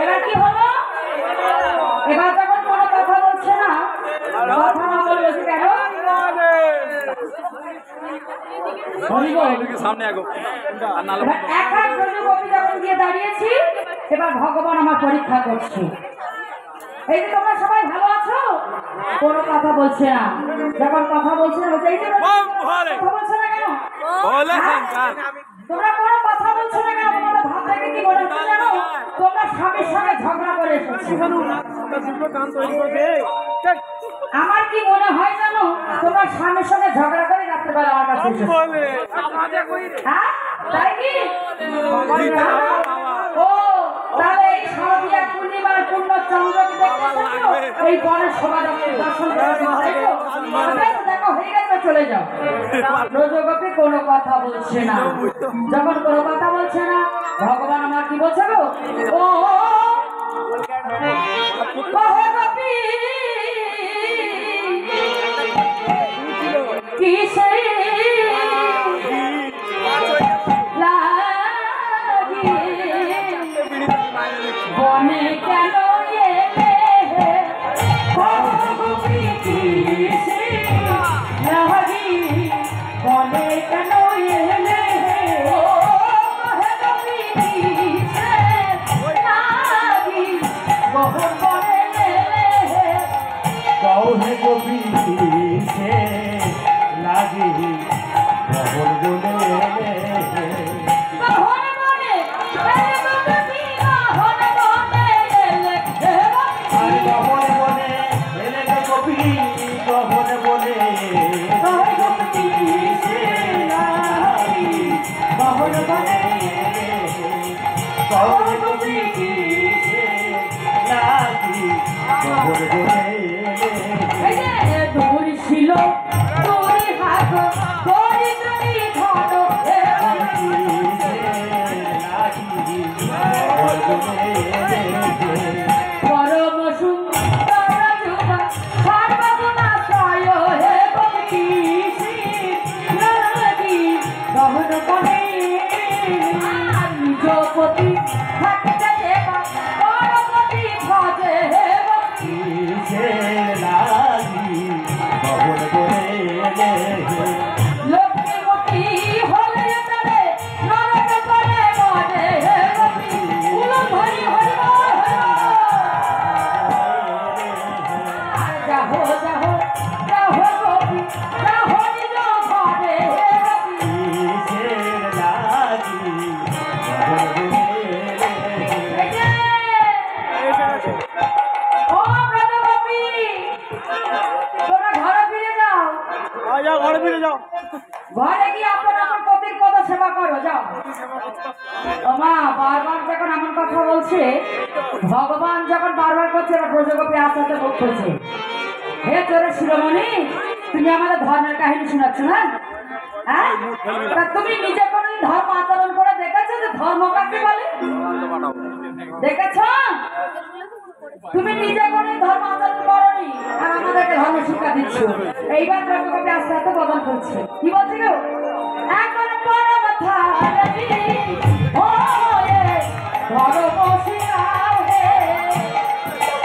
এবার কি হলো? এবার যখন কোনো কথা বলছে না, কথা না বলছে কেন? সামনে এক এক ব্রজগোপী যখন গিয়ে দাঁড়িয়েছি, এবার ভগবান আমার পরীক্ষা করছে। এই যে তোমরা সবাই ভালো আছো, কোনো কথা বলছে না। যখন কথা বলছে না, বলছে এই যে কথা বলছে না কেন? তোমরা কোনো কথা বলছো না কেন? তোমাদের ভাব থেকে কি মনে হচ্ছে জানো? তোমরা স্বামীর সঙ্গে ঝগড়া করে এসেছো। আমার কি মনে হয় জানো? তোমরা স্বামীর সঙ্গে ঝগড়া করে রাত্রেবেলা আমার কাছে এসেছো। হ্যাঁ, তাই কি? ও তাহলে এই শারদীয়া পূর্ণিমার পূর্ণ চন্দ্রকে দেখতে এই বনের শোভা দর্শন করে দেখো হয়ে গেছে, চলে যাও। ব্রজগোপী কোনো কথা বলছে না। যখন কোনো কথা বলছে না, ভগবান আমার কি বলছে গো? ও গোপী কিসে বনে কেন এলে? গোপী কিসে লাগি বনে কেন এলে? গোপী কিসে লাগি গোপন বনে এলে? কৌহে গোপী কিসে লাগি গোপন বনে ছিল তোর হাত পরম সুন্দর সর্বগুণা সয় হে ভক্তি গহন করে নিজপতি থাকতে দেবা পরপতি ভজে হে ভক্তি লক্ষ্মীমতি হলে তারে নরক করে মনে হে ভক্তি উলো ধরি হরি যাহো যাহো যাহো গোপী যাহো নিজ ঘরে হে ও ব্রজগোপী তোমরা ঘরে ফিরে যাও। ঘরে ফিরে যাও। ঘরে গিয়ে আপনার পতির পদ সেবা করো, যাও। মা বারবার যখন এমন কথা বলছে, ভগবান যখন বারবার করছে, এবার ব্রজগোপী আস্তে আস্তে মুখ খুলছে। হে চোরের শিরোমণি, তুমি আমাদের ধর্মের কাহিনী শোনাচ্ছ না? হ্যাঁ, তুমি নিজে কোনদিন ধর্ম আচরণ করে দেখেছো যে ধর্ম কাকে বলে? দেখেছ? তুমি নিজে কোনদিন ধর্ম আচরণ করনি, আর আমাদেরকে ধর্ম শিক্ষা দিচ্ছ। এইবার ব্রজগোপী আস্তে আস্তে বদল করছে। কি বলছে গো? এখন পরম ধারণী ওয়ে ধর্ম শিখাও হে,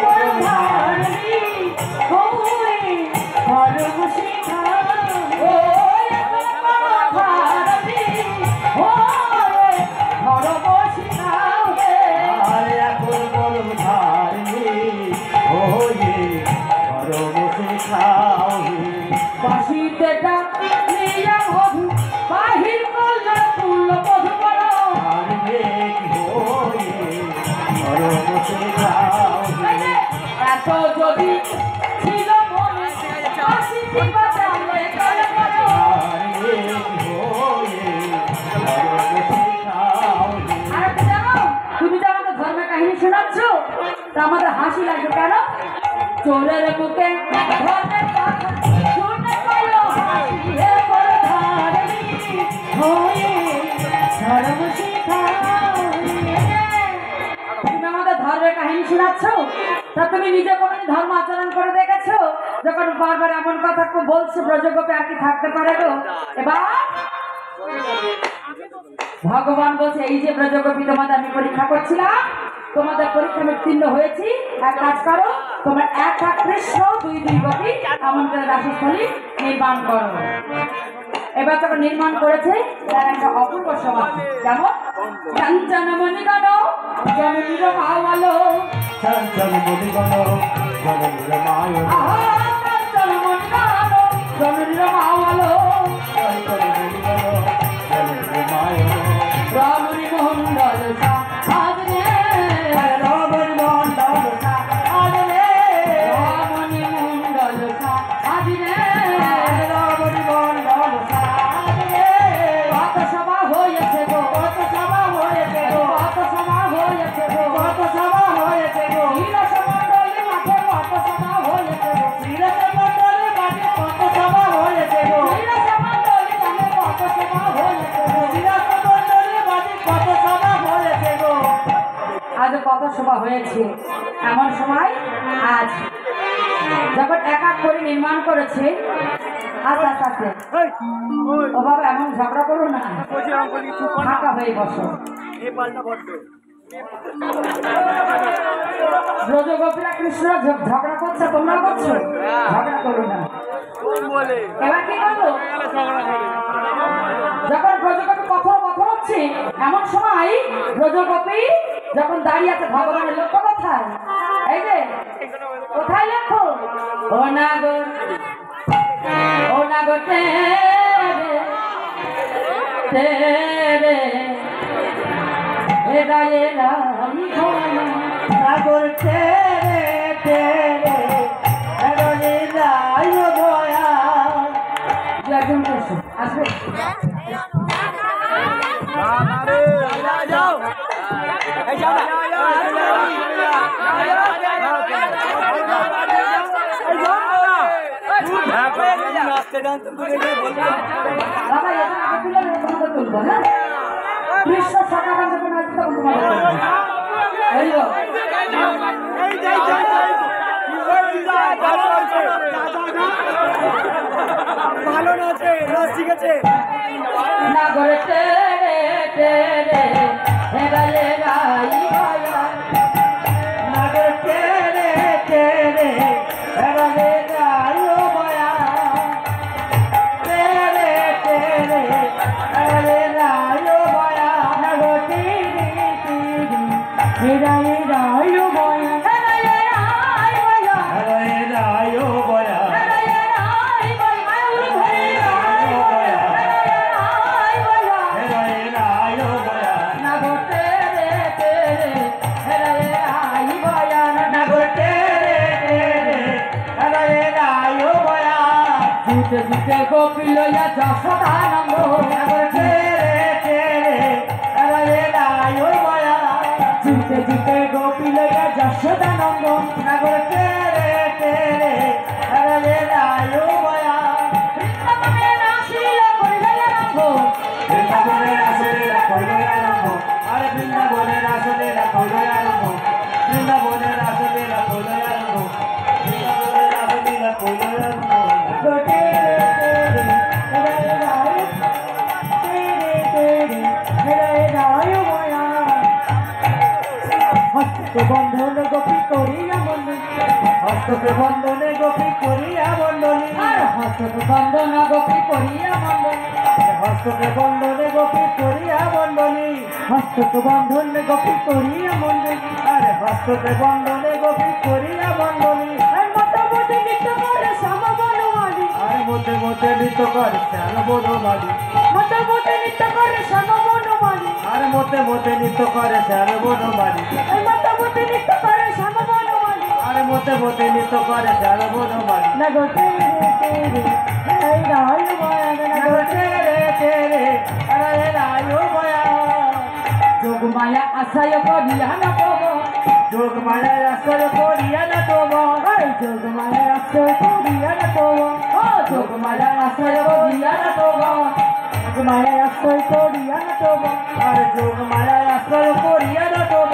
পরম ধারণী ওয়ে ধর্ম শিখাও ওয়ে পরম ধারণী ওয়ে ধর্ম শিখাও হে। আরে এখন পরম ধারণী ওয়ে ধর্ম শিখাও হে। বাঁশিতে ডাক নিয়া মধু বাহির করলে ফুল মধু বলো এত যদি ছিল মনে বাঁশিটি বাজালে কালে বলো। আর জানো, তুমি যে আমাদের ধর্মের কাহিনী শোনাচ্ছ, তা আমাদের হাসি লাগে কেন? চোরের মুখে ধর্মের কথা শুনে পাইলো হাসি হে বড় ধারণী হয়ে ধর্ম শিখাও। তুমি আমাদের ধর্মের কাহিনী শোনাচ্ছ, তা তুমি নিজে কোনদিন ধর্ম আচরণ করে দেখেছো? যখন বারবার এমন কথা বলছে, ব্রজগোপী আর কি থাকতে পারে গো? এবার ভগবান বলছে এই যে ব্রজগোপী তোমাদের আমি পরীক্ষা করছিলাম, তোমাদের পরীক্ষা আমি উত্তীর্ণ হয়েছি। এক কাজ করো, তোমার এক এক কৃষ্ণ দুই দুই গোপী এমন করে রাসস্থলী নির্মাণ করো। এবার যখন নির্মাণ করেছে তার একটা অপূর্ব সমাজ, যেমন কাঞ্চন মণিগণ জননীর মাওয়ালো, চঞ্চল মণিগণ জননীর মায়, আহা কাঞ্চন মণিগণ জননীর মাওয়ালো, চঞ্চল মণিগণ জননীর মায়, রমণী মণ্ডল সাজনে, রমণ মণ্ডল সাজনে, রমণী মণ্ডল সাজনে, রমণ মণ্ডল সাজনে, কত সভা হয়েছে গো, কত সভা হয়েছে গো, কত সভা হয়েছে গো, কত সভা হয়েছে গো, নীরস মণ্ডলী মাঠে কত সভা হয়েছে গো, নীরস মণ্ডলী মাঠে কত সভা হয়েছে গো, নীরস মণ্ডলী মাঠে কত সভা হয়েছে গো, নীরস মণ্ডলী মাঠে কত সভা হয়েছে গো। আজ কত সভা হয়েছে। এমন সময় আজ যখন এক এক করে নির্মাণ করেছে, আস্তে আস্তে আস্তে এই, ওই, ও বাবা এমন ঝগড়া করো না, বলছি আমি বলি চুপ কর না। ফাঁকা হয়ে বসো। এই পাল্টা বড্ড। ব্রজগোপীরা কৃষ্ণরা ঝগড়া করছে, তোমরা করছো, ঝগড়া করো না। কোন বলে? এবার কি করবো, গেলে ঝগড়া করে। যখন ব্রজগোপী কথর কথর হচ্ছে এমন সময় ব্রজগোপী যখন দাঁড়িয়ে আছে, ভগবানের লক্ষ্য কোথায়, এই যে কোথায় লক্ষ্য, ও নাগর ও নাগর তেরে তেরে এরা এরা সাগর তেরে তেরে এগোলে রায় বয়া, একজন করছো আসবে, না, না রে, যাও। এই যাও না। নাচতে গানতে তুলে দিয়ে বলবো। বাবা এখন আগে তুলে তোমাকে তুলবো, হ্যাঁ কৃষ্ণ সকাল যখন আসবে তখন তোমাকে তুলবো। এই তো। এই যাই যাই যাই। ভালো নাচে, নাচ শিখেছে। নাগর তেরে তেরে হেরালে রাই ভায়া, নাগর তেরে তেরে এগোলে রায় বয়া, তেরে তেরে এগোলে রায় বয়া, নাগর তিরি তিরি হিরাই রায় বয়া, হেরালে রাই ভায়া, এগোলে রায় বয়া, হেরালে রাই ভায়া, উড় ধরে রাই ভায়া, হেরালে রাই ভায়া, এগোলে রায় বয়া, নাগর তেরে তেরে হেরালে রাই ভায়া, নাগর তেরে তেরে এগোলে রায় বয়া, জুতে জুতে গোপী লইয়া যশোদানন্দ, নাগর তেরে তেরে এগোলে রায় বয়া, জুতে জুতে গোপী লইয়া যশোদানন্দ, নাগর তেরে তেরে এগোলে রায় বয়া, বৃন্দাবনে নাচিল করিল আরম্ভ, বৃন্দাবনের আসলে কইলো আরম্ভ, আরে বৃন্দাবনের আসলে কইলো আরম্ভ, বৃন্দাবনের আসলে কইলো আরম্ভ, বৃন্দাবনের আসলে কইলো আরম্ভ, নাগর তেরে তেরে এগোলে রায়, তেরে তেরে এগোলে রায় বয়া, হস্তকে বন্ধনে গোপী করিয়া বন্ধনী, হস্তকে বন্ধনে গোপী করিয়া বন্ধনী, আর হস্তকে বন্দনা গোপী করিয়া মণ্ডলী, হস্তকে বন্ধনে গোপী করিয়া বন্ধনী, হস্তকে বন্ধনে গোপী করিয়া বন্ধনী, আরে হস্তকে বন্ধনে গোপী করিয়া বন্ধনী, মোটামুটি নৃত্য করে শ্যাম বনমালী, আর মধ্যে মধ্যে নৃত্য করে শ্যাম বনমালী, মোটামুটি নৃত্য করে শ্যাম বনমালী, আর মধ্যে মধ্যে নৃত্য করে শ্যাম বনমালী, মোটামুটি নৃত্য করে শ্যাম বনমালী, আর মধ্যে মধ্যে নৃত্য করে শ্যাম বনমালী, নাগর তেরে তেরে এই রায় বয়া, নাগর তেরে তেরে এগোলে রায় বয়া, যোগমায়া আশায় করিয়া নটব, যোগমায়া আশ্রয় করিয়া নটব, এই যোগমায়া আশ্রয় করিয়া নটব, ও যোগমায়া আশ্রয় করিয়া নটব, যোগমায়া আশ্রয় করিয়া নটব, আর যোগমায়া আশ্রয় করিয়া নটব,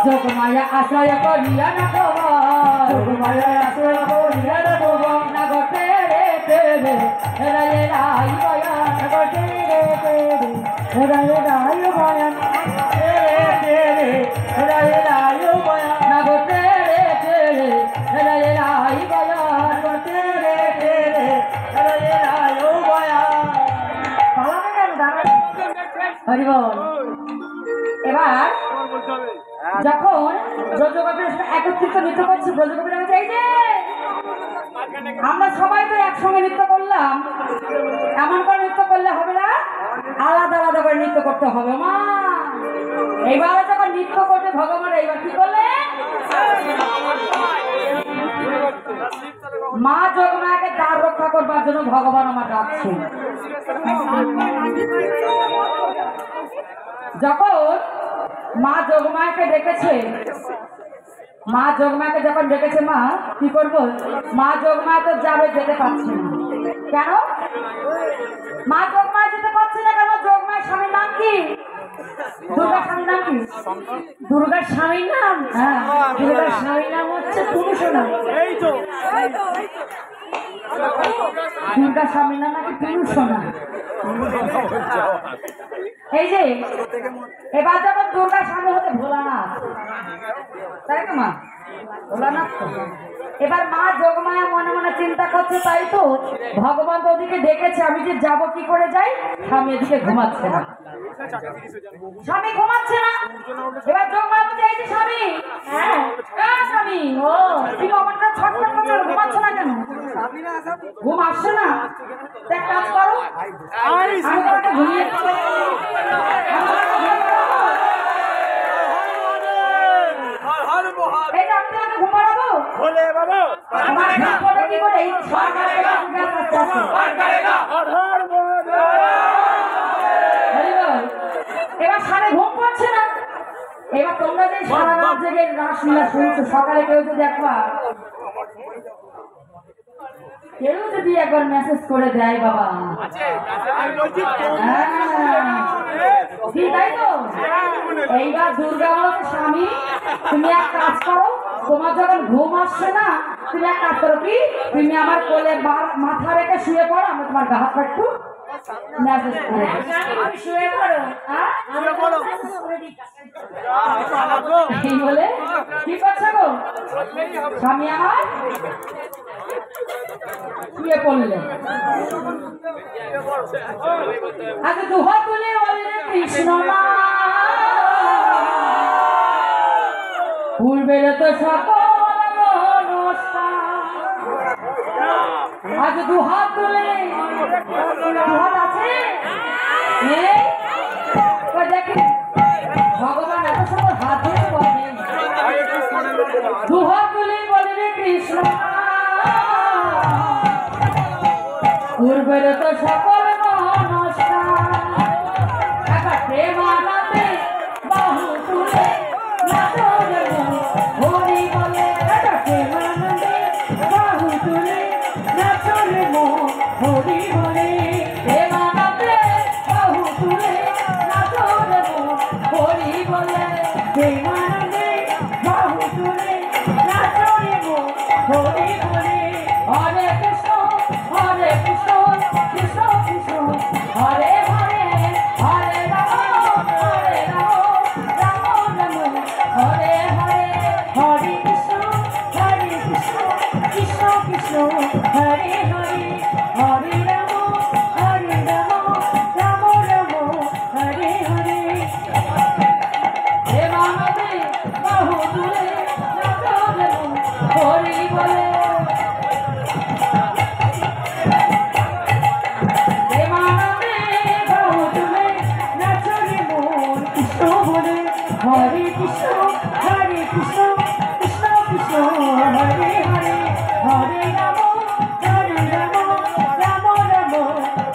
যোগমায়া আশ্রয় করিয়া নটব, যোগমায়া আশ্রয় করিয়া নটব, নাগর তেরে তেরে হেরালে রাই বয়া, রায় রায় বয়ান তেরে তেরে রায় রায় বয়ান না গো তেরে তেরে রায় রাই বয়ান তেরে তেরে রায় রায় বয়ান পালাবে কেন দাঁড়ান হরি বল এবার যখন ব্রজগোপীর সাথে একত্রিত নৃত্য করছি ব্রজগোপীরা বলছে এই যে আমরা সবাই তো একসঙ্গে নৃত্য করলাম এমন করে নৃত্য করলে হবে না আলাদা আলাদা করে নৃত্য করতে হবে মা এইবারে যখন নৃত্য করতে ভগবান এইবার কি করলে মা যোগমায়াকে দ্বার রক্ষা করবার জন্য ভগবান আমার ডাকছে যখন মা যোগমায়াকে ডেকেছে মা যোগমায়াকে যখন ডেকেছে মা কি করবো মা যোগমায়া তো যাবে যেতে পারছে না কেন মা যোগমায়া যেতে পারছে না কেন যোগমায়ের স্বামীর নাম কি দুর্গার স্বামীর নাম কি দুর্গার স্বামীর নাম হ্যাঁ দুর্গার স্বামীর নাম হচ্ছে পুরুষোনা দুর্গার স্বামীর নাম নাকি পুরুষোনা এই যে এবার যখন দুর্গার স্বামী হতে ভোলানাথ তাই তো মা ভোলানাথ তো এবার মা যোগমায়া মনে মনে চিন্তা করছে তাই তো ভগবান তো ওদিকে ডেকেছে আমি যে যাব কি করে যাই স্বামী এদিকে ঘুমাচ্ছে না স্বামী ঘুমাচ্ছে না এবার যোগমায়া বলছে এই যে স্বামী হ্যাঁ স্বামী ও তুমি আমারটা ছটফট করছো ঘুমাচ্ছে না কেন ঘুম আসছে না এক কাজ করো আমি তোমাকে ঘুমিয়ে এই যে আমি তোমাকে ঘুম পাড়াবো আমার ঘুম পড়ে কি করে এই এবার সাড়ে ঘুম পড়ছে না এবার তোমরা যে সারা রাত জেগে রাসলীলা শুনছো সকালে কেউ যদি একবার মেসেজ করে দেয় বাবা তাই তো এইবার দুর্গা বলছে স্বামী তুমি এক কাজ করো তোমার যখন ঘুম আসছে না তুমি এক কাজ করো কি তুমি আমার কোলে মাথা রেখে শুয়ে পড়ো আমি তোমার গা হাত একটু মেসেজ করে শুয়ে পড়ো এই বলে কি করছে গো স্বামী আমার শুয়ে পড়লে আগে দুহা তুলে বললে কৃষ্ণ পূর্বের তো সকল আজ দুহাত তুলে দুহাত আছে দেখে ভগবান এত সুন্দর হাত ধরে বলে দুহাত তুলে বললে কৃষ্ণ পূর্বের তো সকল প্রেমানন্দে বাহু তুলে হরি বলে প্রেমানন্দে বাহু তুলে নাচলে হরি বলে প্রেমানন্দে বাহু তুলে নাচলে হরি বলে প্রেমানন্দে বাহু তুলে নাচলে হরি বলে হরে কৃষ্ণ কৃষ্ণ কৃষ্ণ হরে হরে হরে রাম রাম রাম হরে হরে হরে কৃষ্ণ কৃষ্ণ কৃষ্ণ হরে হরে হরে রাম রাম রাম হরে হরে প্রেমানন্দে বাহু তুলে নাচলে হরি বলে হরে কৃষ্ণ কৃষ্ণ কৃষ্ণ হরে হরে হরে রাম রাম রাম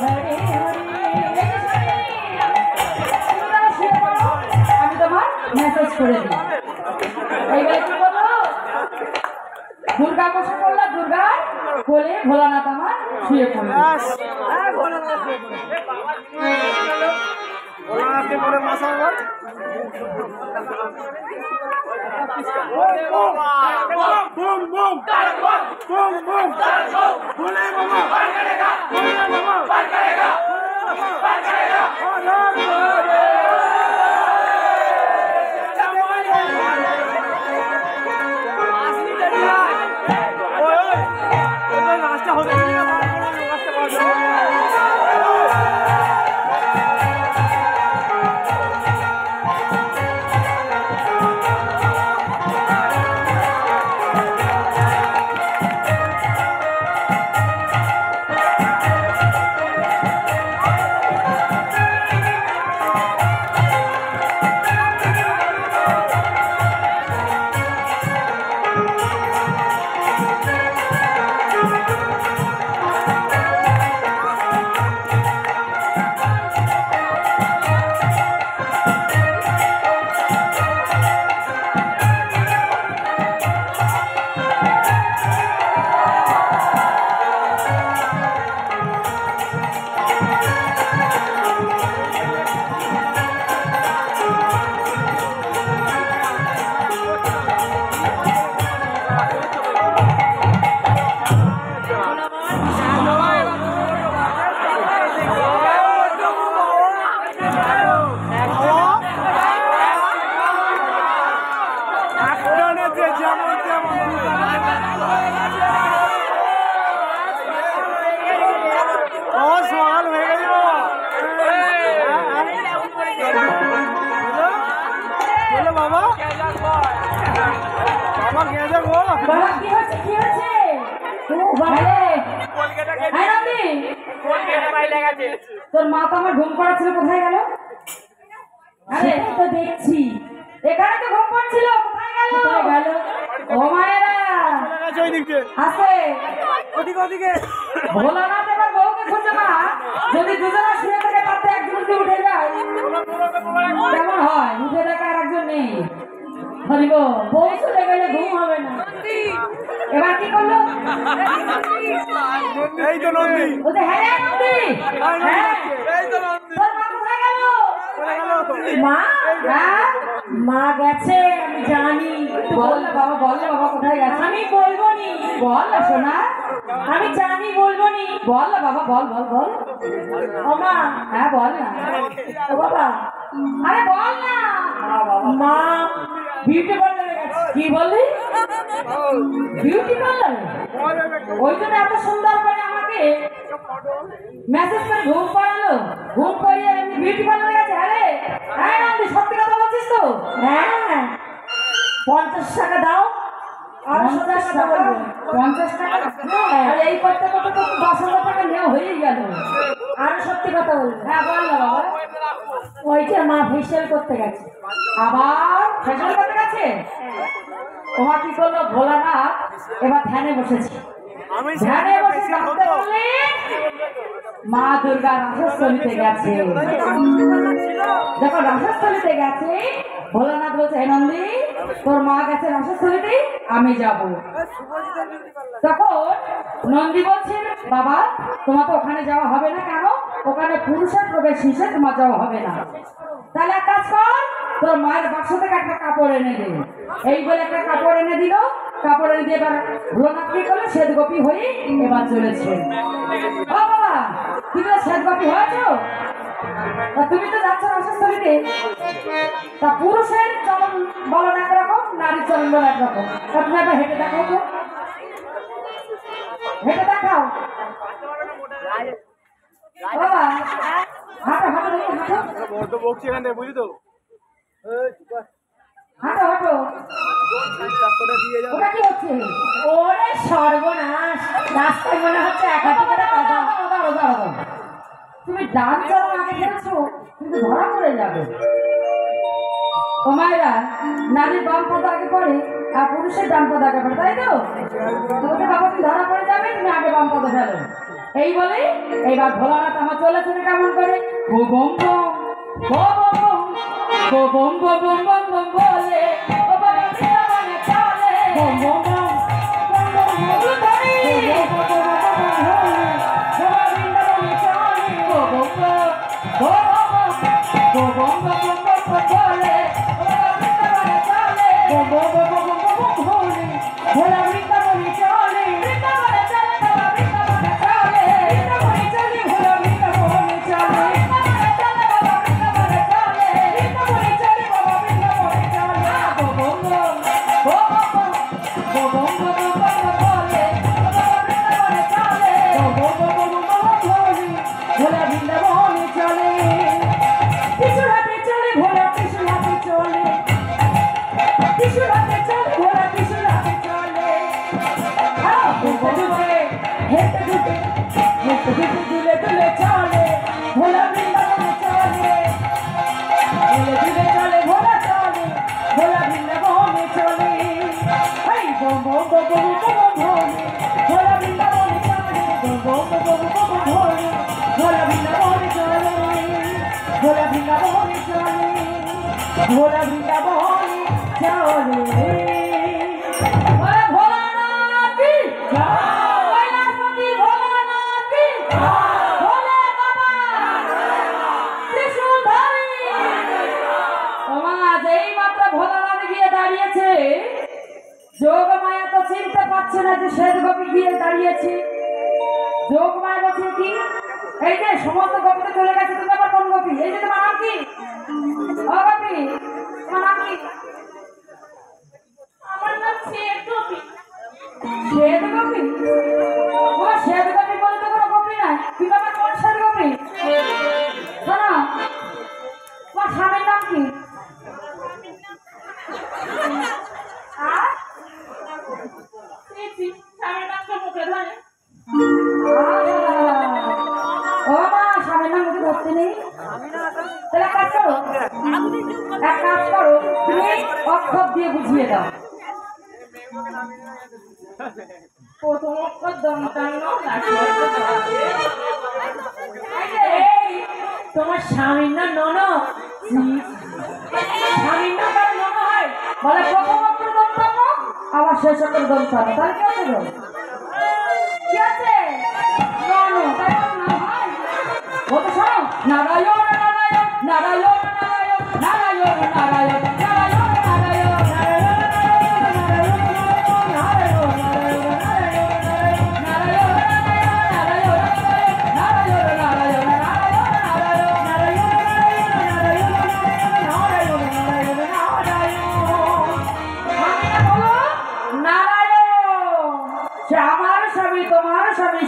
হরে হরে আমি তোমার মেসেজ করে দিই এইবার কি বলো দুর্গা বসে পড়লো দুর্গার কোলে ভোলানাথ আমার শুয়ে পড়লো ভোলানাথে পরে মাসা বুম বুম বুম বুম ভোলে বাবা ভোলে বাবা বাবা আমার গেঁজে গো বাবা কি হচ্ছে কি হচ্ছে ভালো হ্যাঁ নন্দী তোর মা তো আমার ঘুম করাচ্ছিল কোথায় গেল আরে তো দেখছি এখানে তো ঘুম পড়ছিল কোথায় গেল ও মায়েরা ওই দিক দিয়ে আছে ওদিকে ওদিকে ভোলানাথ এবার বউকে খুঁজে না যদি দুজনে শুয়ে থেকে তাতে একজন যদি উঠে যায় কেমন হয় উঠে দেখা আর একজন নেই হরিব বউ চলে গেলে ঘুম হবে না এবার কি করলো এই তো নন্দী বলছে হ্যাঁ রে নন্দী হ্যাঁ এই তো নন্দী তোর মা কোথায় গেল মা হ্যাঁ মা গেছে আমি জানি বল না বাবা বল না বাবা কোথায় গেছে আমি বলবো নি বল না সোনা আমি জানি বলবো নি বল না বাবা বল বল বল ও মা হ্যাঁ বল না ও বাবা আরে বল না মা বিউটি পার্লারে গেছে কি বললি বিউটি পার্লারে ওই জন্য এত সুন্দর করে আমাকে মেসেজ করে ঘুম পাড়ালো ঘুম পাড়িয়ে এমনি বিউটি পার্লারে গেছে আরে হ্যাঁ নন্দী সত্যি কথা বলছিস তো হ্যাঁ 50 টাকা দাও আর 50 টাকা বলবো 50 টাকা আর এই করতে করতে তো 10,000 টাকা নেওয়া হয়েই গেল আর সত্যি কথা বলবো হ্যাঁ বল না বাবা ওইটা মা ফেশিয়াল করতে গেছে আবার ফেশন করতে গেছে তোমার কি করলো ভোলানাথ এবার ধ্যানে বসেছে আমি ধ্যানে বসে জানতে পারলে মা দুর্গা রাসস্থলিতে গেছে যখন রাসস্থলিতে গেছে ভোলানাথ বলছে হে নন্দী তোর মা গেছে রাসস্থলিতে আমি যাব তখন নন্দী বলছে বাবা তোমার তো ওখানে যাওয়া হবে না কেন ওখানে পুরুষের প্রবেশ হিসেবে তোমার যাওয়া হবে না তাহলে এক কাজ কর তোর মায়ের বাক্স থেকে একটা কাপড় এনে দে এই বলে একটা কাপড় এনে দিল কাপড় এনে দিয়ে এবার ভোলানাথ কি করলো শ্বেত গোপী হয়ে এবার চলেছে ও বাবা তুমি তো শ্বেত গোপী হয়েছো তা তুমি তো যাচ্ছ রাসস্থলিতে তা পুরুষের চলন বলন একরকম নারীর চলন বলন একরকম তা তুমি একবার হেঁটে দেখাও তো হেঁটে দেখাও বাবা হাঁটো হাঁটো দেখি হাঁটো বড় বকছি এখান থেকে বুঝলি তো হাঁটো হাঁটো চাকটা দিয়ে যাও ওটা কি হচ্ছে ওরে সর্বনাশ রাস্তায় মনে হচ্ছে এক হাতে করে কথা দাঁড়াও, দাঁড়াও, দাঁড়াও। তুমি ডান চরণ আগে খেয়েছো কিন্তু ধরা পড়ে যাবে ও মায়েরা নারীর বাম পদ আগে পড়ে আর পুরুষের ডান পদ আগে পড়ে তাই তো তোমাকে বাবা তুমি ধরা পড়ে যাবে তুমি আগে বাম পদে ফেলো এই বলে এইবার ভোলানাথ আমার চলেছে কেমন করে ও বম বম ও বম বম বম বম বম বলে ও বাবা মানে চলে বম বম বম ভোলা বৃন্দাবনে চলে ভোলানাথ কৈলাসপতি ভোলানাথ ভোলে বাবা ত্রিশূলধারী সমাজ এই মাত্র ভোলানাথ গিয়ে দাঁড়িয়েছে যোগমায়া তো চিনতে পারছে না যে শ্বেত গোপী গিয়ে দাঁড়িয়েছে যোগমায়া বলছে কি এই যে সমস্ত গোপীতে চলে গেছে তুমি আবার কোন গোপী এই যে তোমার নাম কি ও গোপী তোমার নাম কি আমার নাম শ্বেত গোপী শ্বেত গোপী ও শ্বেত গোপী বলে তো কোনো গোপী নাই তুমি আবার কোন শ্বেত গোপী শোনো তোমার স্বামীর নাম কি এক কাজ করো, তুমি অক্ষর দিয়ে বুঝিয়ে দাও। প্রথম অক্ষর দন্তান্ন, এই তোমার স্বামীর না ননদ? স্বামীর না তার ননদ হয়? বলে প্রথম অক্ষর দন্তান্ন, আবার শেষ অক্ষর দন্তান্ন, তাহলে কি আছে গো? কি আছে? নন, তাই না হয়? বলতে শোনো, নারায়ণ নারায়ণ নারায়ণ নারায়ণ নারায়ণ নারায়ণ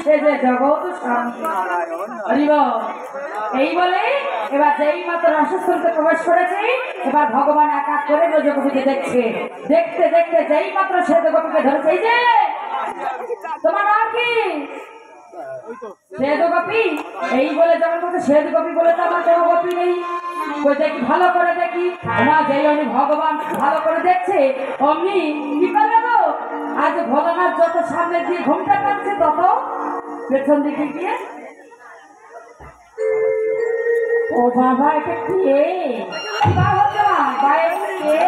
সেজে জগৎ এই বলে এবার যেই মাত্র রাসস্থলকে প্রবেশ করেছে, এবার ভগবান এক এক করে ব্রজগোপীকে দেখছে। দেখতে দেখতে যেই মাত্র শ্বেতগোপীকে ধরেছে, এই যে তোমার নাম কি? শ্বেতগোপী। এই বলে যখন বলছে শ্বেতগোপী বলে তো আমার কোনো গোপী নেই, দেখি ভালো করে দেখি। না, যেই অমনি ভগবান ভালো করে দেখছে, অমনি কি করবে গো? আজ ভোলানাথ যত সামনে দিয়ে ঘুমটা কাটছে, তত পেছন দিকে গিয়ে ও বাবা, এটা কি?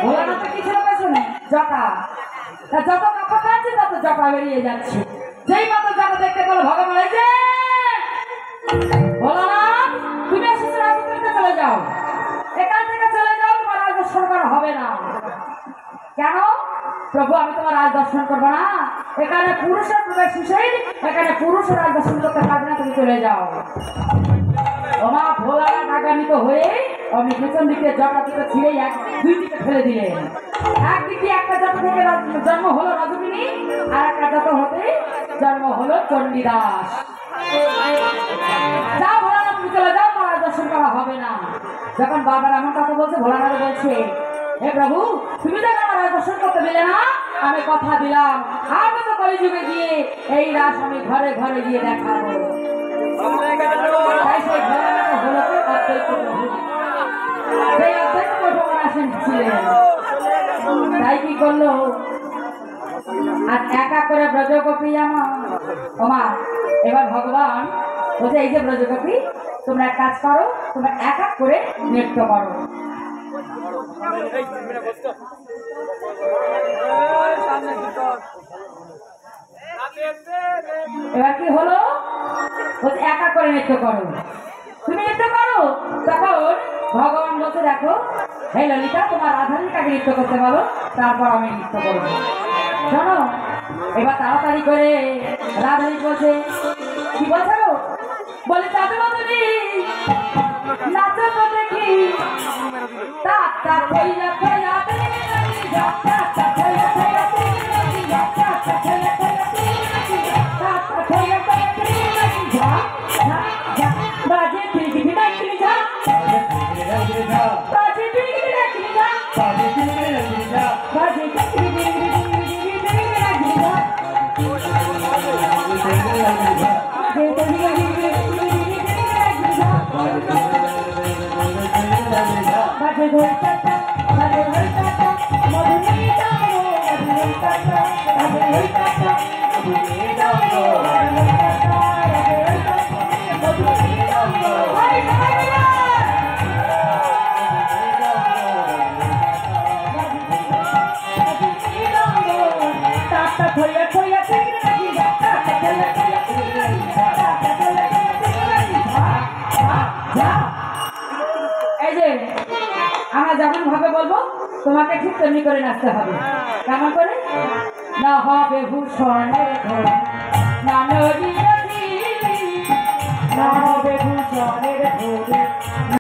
ভোলানাথ কি ছিল পেছনে? জটা। যত কাপড় কাটছে তত জটা বেরিয়ে যাচ্ছে। যেই মাত্র জটা দেখতে পেলো ভগবান, এই যে ভোলানাথ তুমি এসেছো, রাজপুরীতে চলে যাও, এখান থেকে চলে যাও, তোমার রাজ দর্শন করা হবে না। কেন প্রভু? আমি তোমার রাজ দর্শন করবো না, এখানে পুরুষের প্রবেশ নিষেধ, এখানে পুরুষের রাজ দর্শন করতে পারবে না, তুমি চলে যাও। ওমা ভোলানাথ আগান্বিত হয়ে আমি পেছন দিকে জটা দুটো ছিঁড়ে দুই দিকে ফেলে দিলেন। একদিকে একটা জাত থেকে জন্ম হলো রজকিনী, আর একটা জাত হতে জন্ম হলো চণ্ডীদাস। যাও ভোলানাথ, তুমি চলে যাও, তোমার রাজ দর্শন করা হবে না। যখন বাবার এমন কথা বলছে, ভোলানাথ বলছে, হে প্রভু, তুমি যখন আমার রাজ দর্শন করতে দিলে না, আমি কথা দিলাম আর তো কলিযুগে গিয়ে এই রাস আমি ঘরে ঘরে গিয়ে দেখাবো। তাই সেই ভোলানাথ হলো অদ্বৈত প্রভু, সেই অদ্বৈত প্রভু আসেন। তাই কি করলো? আর একা করে ব্রজগোপী ওমা, এবার ভগবান বলছে, এই যে ব্রজগোপী, তোমরা এক কাজ করো, তোমরা এক এক করে নৃত্য করো। এবার কি হলো? বলছে এক এক করে নৃত্য করো, তুমি নৃত্য করো। তখন ভগবান বলছে, দেখো হে ললিতা, তোমার রাধারানীটাকে নৃত্য করতে বলো, তারপর আমি নৃত্য করবো। শোনো, এবার তাড়াতাড়ি করে রাধারানী বলছে, কি বলছে গো? বলে চাঁদে বদলি নাচো তো দেখি, তাতা কইয়া কইয়া বাজে ঠিক নাকি যা, বাজে ঠিক নাকি যা, বাজে ঠিক নাকি যা, বাজে ঠিক নাকি যা, বাজে ঘোড়া বাজে ঘোড়া মধুরী দাও, মধুরী দাও, বাজে ঘোড়া মধুরী দাও, মধুরী দাও, হাই হাই তাতা থইয়া থইয়া থেকে নাকি যা, তাতা থইয়া থইয়া থেকে নাকি যা, তাতা থইয়া থইয়া থেকে নাকি যা। এই যে আমরা যেমন ভাবে বলবো, তোমাকে ঠিক তেমনি করে নাচতে হবে। কেমন করে? না হবে ভূষণের ঘর, না নদী নদী, না হবে ভূষণের ঘর,